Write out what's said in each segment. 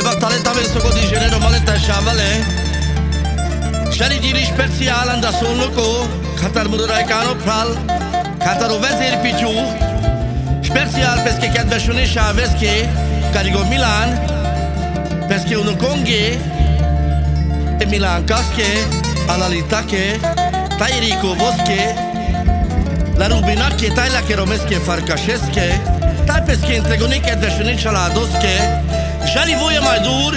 Seba talenta verso di genere maleta shavale Shari giri special anda solo Khatar murai kano pral Khatar vezir pichu Special perché che versione Chaves che carico Milan perché uno conge e Milan casche alla lita che Tairico Bosche la rubina che taila che romesche farcascesche tai perché entregoni che versione chaladosche Jali voia mai dur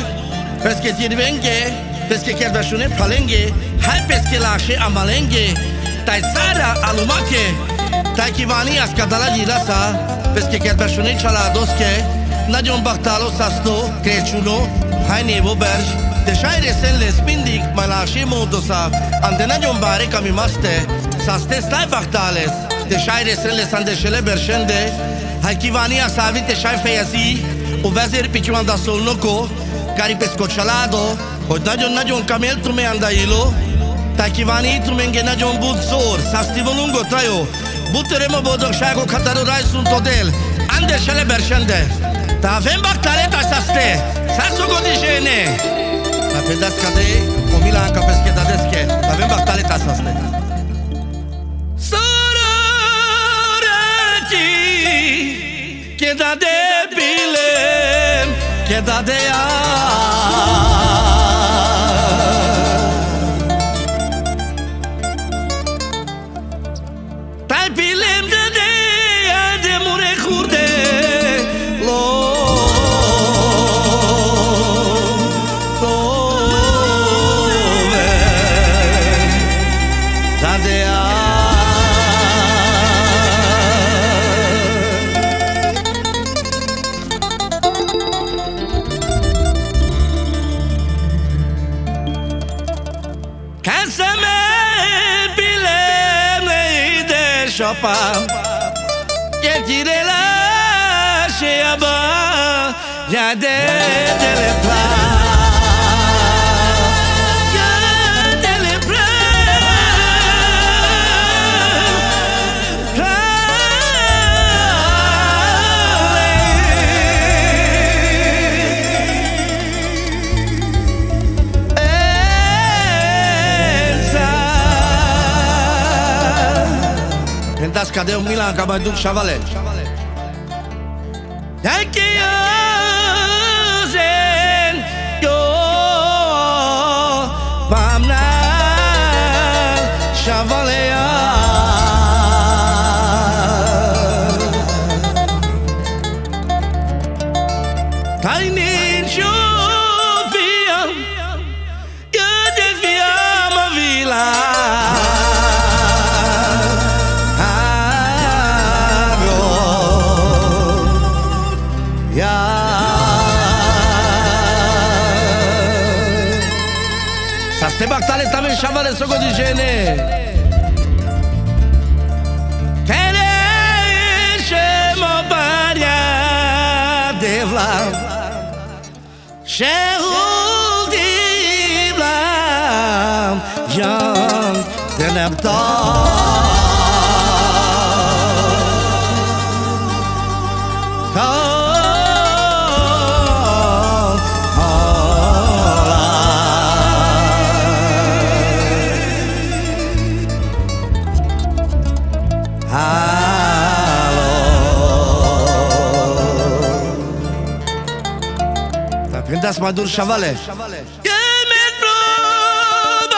perché ti rivenge perché che versione palenghe hai perché lasce amalenghe tai sara alumake tai kivani askadala lilasa perché che versione chaladosche najon baktalo sasto crechulo hai nevo berj de shaire sen le spindik malashi modosa ande najon bare kamimaste saste stai baktales de shaire sen le sandeshele bershende hai kivani asavi te shai feyasi o vezir pichu anda solnoko cari pesco chalado o najon camel tu me anda ilo tai kivani tu menge najon budzor sastivo lungo tayo buteremo bodok shago kataru rai sun todel ande shele bershende ta vem baktale ta saste sasso godijene ta pedas kade o Milan ka peske da deske ta vem baktale ta saste sororati che da de bilem che da de tai bilem de de mure khurde Chopa que tire la cheaba ya de telepla ya telepla Das cadê o Milan acaba do chavale é que hoje eu vamos na chavale tai nem chovia eu devia uma vila Saste baktale tamen shavale sogo di gene Kereşe mobarya devla Şehul divlam Yan denemta Das madur chavale Yemet probalo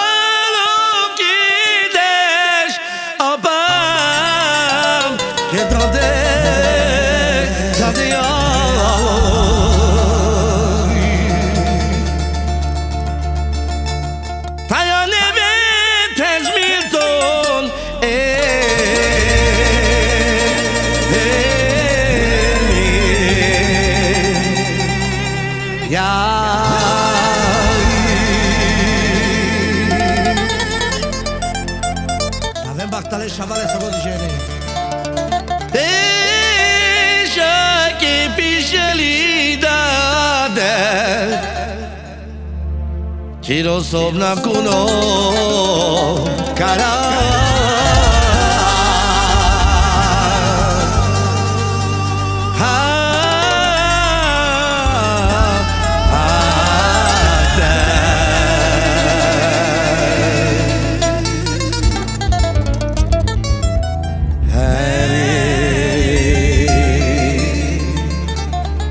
kidesh Obam Kedrode Zadia Tayane Betes Milton Baktale shavale sogo di gene Deixa que picelidade Tiro sobna kuno cara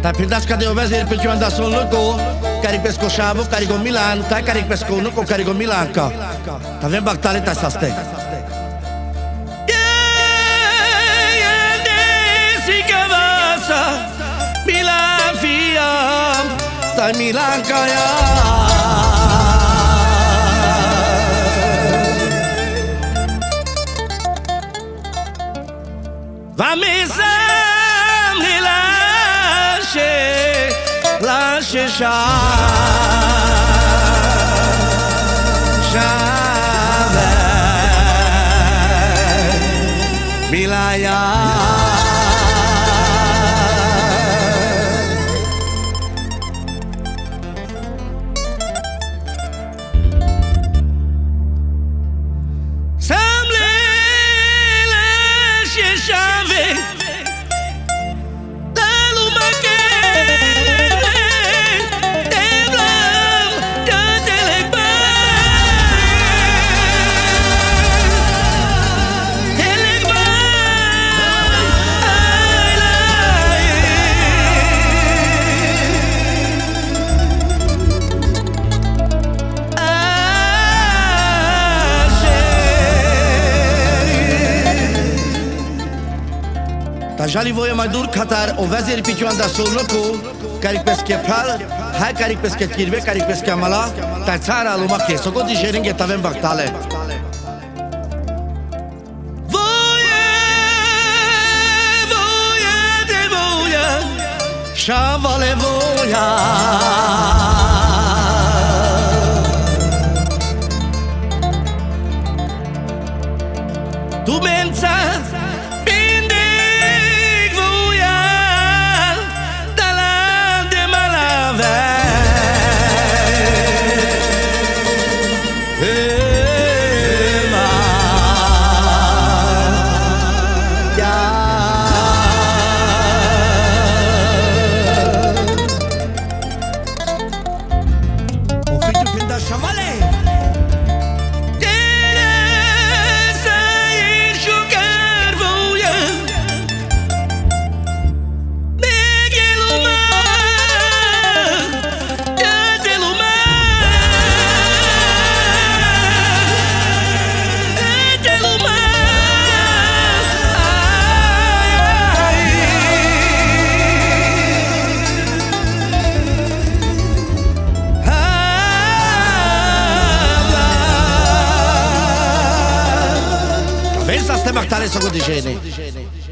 Tá pintas cadê o vezir pichu anda sol no co, cari pesco chavo, cari go Milan, tá cari pesco no co, cari go Milan ca. Tá vendo bactale tá saste. Milan fiam, tá Milan kaya. Vamos lâche chave Milaya Semble lâche chave Ta jali voje mai dur Qatar o vezir pichu anda solnuku karik peske pral hai karik peske kirve karik peske mala ta tsara luma ke soko di jeringe taven baktale voje shavale voja tu mensa Pensa a ste bactale soko di gene